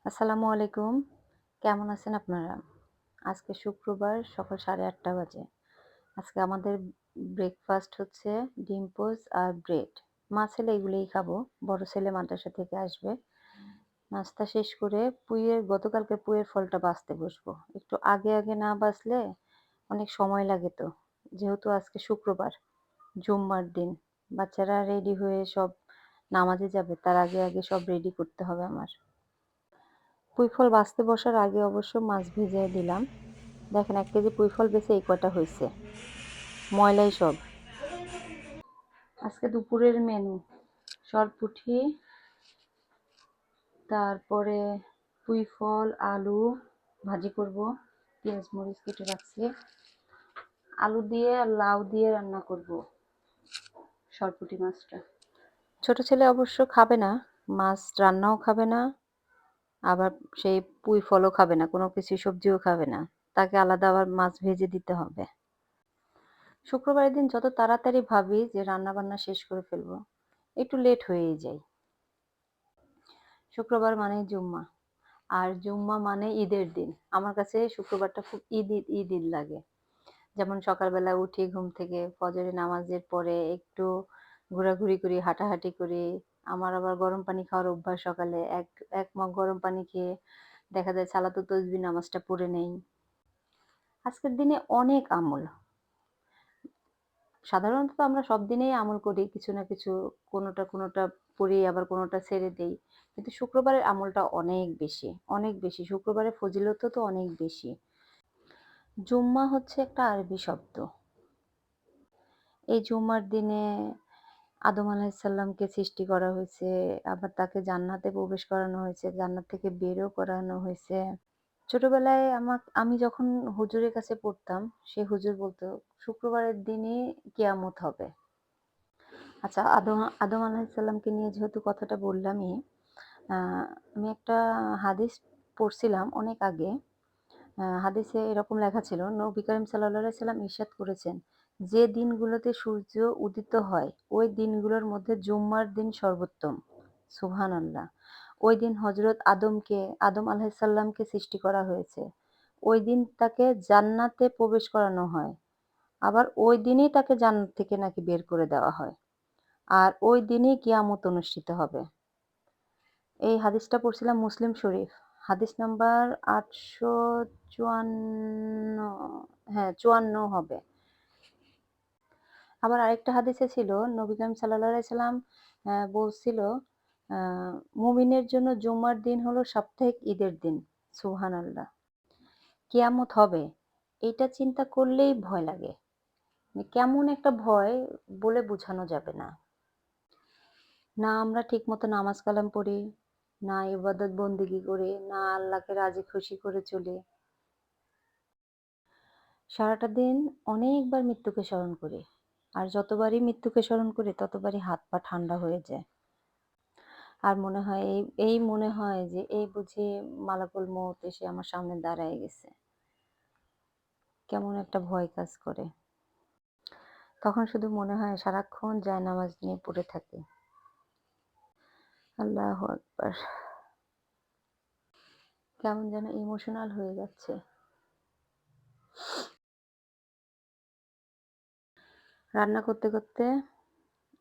আসসালামু আলাইকুম। কেমন আছেন আপনারা? আজকে শুক্রবার সকাল 8:30 বাজে। আজকে আমাদের ব্রেকফাস্ট হচ্ছে ডিম পোচ আর ব্রেড। মা ছেলে এগুলোই খাবো। বড় ছেলে মাদ্রাসা থেকে আসবে। নাস্তা শেষ করে গতকালকের পুইয়ের ফলটা বাছতে বসবো। একটু আগে না বাছলে অনেক সময় লাগে তো। যেহেতু আজকে শুক্রবার, জুম্মার দিন। বাচ্চারা রেডি হয়ে সব নামাজে যাবে তার আগে সব রেডি করতে হবে আমার। পুঁইফল বাছতে বসার আগে অবশ্য মাছ ভিজিয়ে দিলাম। দেখেন ১ কেজি পুঁইফল বেচে এই কয়টা হইছে। ময়লাই সব। আজকে দুপুরের মেনু সরপুঁটি, তারপরে পুঁইফল, আলু ভাজি করব, পেঁয়াজ মরিচ কেটে রাখছি। আলু দিয়ে আর লাউ দিয়ে রান্না করব সরপুঁটি মাছটা। ছোট ছেলে অবশ্য খাবে না, মাছ রান্নাও খাবে না, আবার সেই পুঁইফলও খাবে না, কোনো কিছু সবজিও খাবে না। তাকে আলাদা আবার মাছ ভেজে দিতে হবে। শুক্রবারের দিন যত তাড়াতাড়ি ভাবি যে রান্না-বান্না শেষ করে ফেলবো, একটু লেট হয়েই যায়। শুক্রবার মানেই জুম্মা। আর জুম্মা মানে ঈদের দিন। আমার কাছে শুক্রবারটা খুব ঈদ লাগে। যেমন সকালবেলা উঠি ঘুম থেকে ফজরের নামাজের পরে একটু ঘোরাঘুরি করি, হাঁটাহাঁটি করি। আমার আবার গরম পানি খাওয়ার অভ্যাস সকালে। এক মগ গরম পানি খেয়ে দেখা যায় সালাতুত তসবিহ নামাজটা পড়ে নেই। আজকের দিনে অনেক আমল। সাধারণত আমরা সব দিনেই আমল করি কিছু না কিছু, কোনোটা পড়ি আবার কোনোটা ছেড়ে দেই। কিন্তু শুক্রবারের আমলটা অনেক বেশি। শুক্রবারের ফজিলতও তো অনেক বেশি। জুম্মা হচ্ছে একটা আরবি শব্দ। এই জুম্মার দিনে আদম আলাহিসাল্লামকে সৃষ্টি করা হয়েছে, আবার তাকে জান্নাতে প্রবেশ করানো হয়েছে, জান্নাত থেকে বেরও করানো হয়েছে। ছোটবেলায় আমি যখন হুজুরের কাছে পড়তাম, সে হুজুর বলতো শুক্রবারের দিনই কিয়ামত হবে। আচ্ছা, আদম আলাহিসাল্লামকে নিয়ে যেহেতু কথাটা বললামই, আমি একটা হাদিস পড়ছিলাম অনেক আগে। হাদিসে এরকম লেখা ছিল, নবী করিম সাল্লাল্লাহু আলাইহি সাল্লাম ইরশাদ করেছেন, যে দিনগুলোতে সূর্য উদিত হয় ওই দিনগুলোর মধ্যে জুম্মার দিন সর্বোত্তম। সুবহানাল্লাহ। ওই দিন হযরত আদম আলাইহিস সালামকে সৃষ্টি করা হয়েছে। ওই দিন তাকে জান্নাতে প্রবেশ করানো হয়। আবার ওই দিনই তাকে জান্নাত থেকে নাকি বের করে দেওয়া হয়। আর ওই দিনই কিয়ামত অনুষ্ঠিত হবে। এই হাদিসটা পড়ছিলাম মুসলিম শরীফ। হাদিস নাম্বার ৮৫৪, হ্যাঁ ৫৪ হবে। আবার আরেকটা হাদিসে ছিল নবী করিম সাল্লাল্লাহু আলাইহি সাল্লাম বলছিল, আ মুমিনের জন্য জুম্মার দিন হলো সাপ্তাহিক ঈদের দিন। সুবহানাল্লাহ। কিয়ামত হবে। এইটা চিন্তা করলেই ভয় লাগে। মানে কেমন একটা ভয় বলে বোঝানো যাবে না। না আমরা ঠিকমতো নামাজ কালাম পড়ি, না ইবাদত বন্দেগি করি, না আল্লাহকে রাজি খুশি করে চলি। সারাটা দিন অনেকবার মৃত্যুকে স্মরণ করি। আর যতবারই মৃত্যুকে স্মরণ করি ততবারই হাত পা ঠান্ডা হয়ে যায়। আর মনে হয় এই মনে হয় যে এই বুঝি মালাকুল মউত এসে আমার সামনে দাঁড়ায় গেছে। কেমন একটা ভয় কাজ করে। তখন শুধু মনে হয় সারাক্ষণ জায়নামাজ নিয়ে পড়ে থাকি। আল্লাহু আকবার। কেমন যেন ইমোশনাল হয়ে যাচ্ছে। রান্না করতে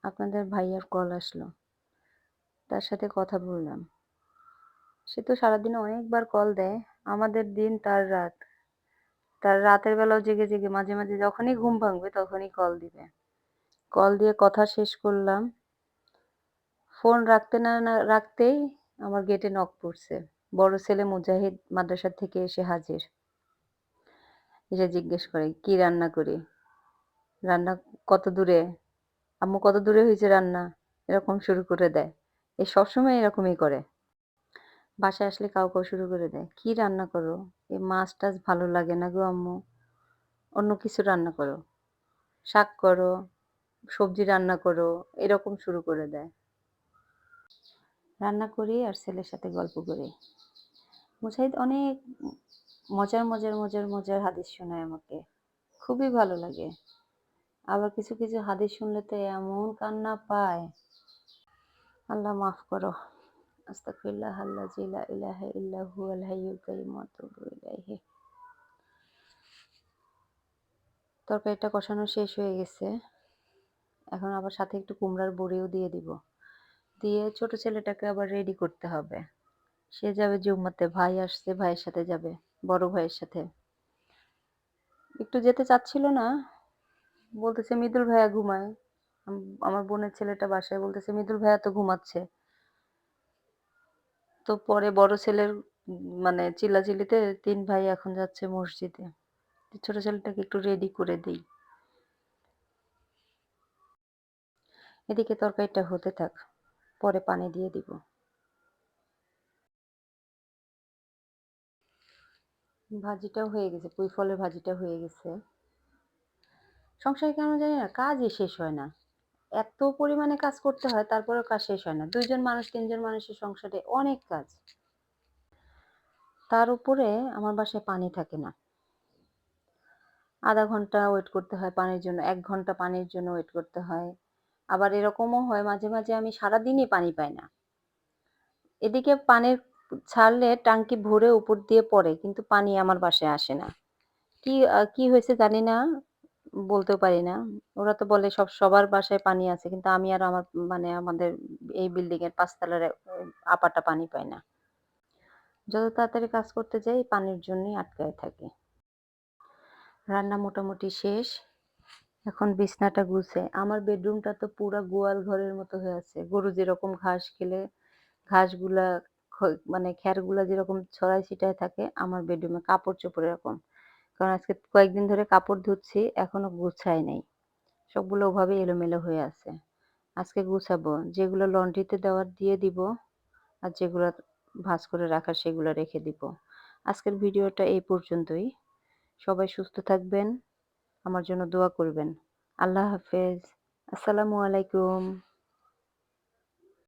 আপনাদের ভাইয়ার কল আসলো। তার সাথে কথা বললাম। সে তো সারাদিনে অনেকবার কল দেয়। আমাদের দিন তার রাত। তার রাতের বেলাও জেগে মাঝে যখনই ঘুম ভাঙবে তখনই কল দিবে। কল দিয়ে কথা শেষ করলাম। ফোন না রাখতেই আমার গেটে নক পড়ছে। বড় ছেলে মুজাহিদ মাদ্রাসা থেকে এসে হাজির। এসে জিজ্ঞেস করে, "কি রান্না করি? রান্না কত দূরে? আম্মু কত দূরে হইছে রান্না?" এরকম শুরু করে দেয়। সবসময় এরকমই করে। বাসায় আসলে কাউ শুরু করে দেয়। "কি রান্না করো? এই মাছ-টাছ ভালো লাগে না গো আম্মু। অন্য কিছু রান্না করো। শাক করো, সবজি রান্না করো।" এরকম শুরু করে দেয়। রান্না করি আর ছেলের সাথে গল্প করি। মুজাহিদ অনেক মজার হাদিস শোনায় আমাকে। খুবই ভালো লাগে। আবার কিছু হাদিস শুনলে তো এমন কান্না পায়। আল্লাহ মাফ করো। আস্তাগফিরুল্লাহ আল্লাযী লা ইলাহা ইল্লা হুয়াল হাইয়ুল কাইয়্যুম ওয়া আতুবু ইলাইহি। তরকারিটা কষানো শেষ হয়ে গেছে। এখন আবার সাথে একটু কুমড়ার বড়িও দিয়ে দিব। দিয়ে ছোট ছেলেটাকে আবার রেডি করতে হবে। সে যাবে জুম্মাতে, ভাই আসছে, ভাইয়ের সাথে যাবে, বড় ভাইয়ের সাথে। একটু যেতে চাচ্ছিল না, বলতেছে মৃদুল ভাইয়া ঘুমায়। আমার বোনের ছেলেটা বাসায় বলতেছে মৃদুল ভাইয়া তো ঘুমাচ্ছে। তো পরে বড় ছেলের মানে চিল্লাচিল্লিতে ৩ ভাই এখন যাচ্ছে মসজিদে। ছোট ছেলেটাকে একটু রেডি করে দেই। এদিকে তরকারিটা হতে থাক, পরে পানি দিয়ে দিব। ভাজিটাও হয়ে গেছে, পুঁই ফলের ভাজিটা হয়ে গেছে। সংসারে কেন জানি না কাজই শেষ হয় না। এত পরিমাণে কাজ করতে হয় তারপরেও কাজ শেষ হয় না। ২ জন মানুষ ৩ জন মানুষের সংসারে অনেক কাজ। তার উপরে আমার বাসায় পানি থাকে না। ০.৫ ঘন্টা ওয়েট করতে হয় পানির জন্য, ১ ঘন্টা পানির জন্য ওয়েট করতে হয়। আবার এরকমও হয় মাঝে, মাঝে আমি সারাদিনই পানি পাই না। এদিকে পানির ছাড়লে টাঙ্কি ভরে উপর দিয়ে পড়ে কিন্তু পানি আমার বাসায় আসে না। কি হয়েছে জানি না, বলতেও পারি না। ওরা তো বলে সবার বাসায় পানি আছে। কিন্তু আমি আর আমার মানে আমাদের এই বিল্ডিং এর ৫ তলার আপাটা পানি পায় না। যত তাড়াতাড়ি কাজ করতে যাই পানির জন্যই আটকায় থাকি। রান্না মোটামুটি শেষ। এখন বিছানাটা গুছাই। আমার বেডরুমটা তো পুরা গোয়াল ঘরের মতো হয়ে আছে। গরু যেরকম ঘাস খেলে ঘাসগুলা খ মানে খ্যারগুলা যেরকম ছড়ায় ছিটায় থাকে, আমার বেডরুমে কাপড়-চোপড় এরকম। কারণ আজকে কয়েকদিন ধরে কাপড় ধুচ্ছি, এখনো গুছাই নাই। সবগুলো ওভাবে এলোমেলো হয়ে আছে। আজকে গুছাবো। যেগুলো লন্ড্রিতে দেওয়ার দিয়ে দিব, আর যেগুলো ভাঁজ করে রাখার সেগুলো রেখে দিব। আজকের ভিডিওটা এই পর্যন্তই। সবাই সুস্থ থাকবেন, আমার জন্য দোয়া করবেন। আল্লাহ হাফেজ। আসসালামু আলাইকুম।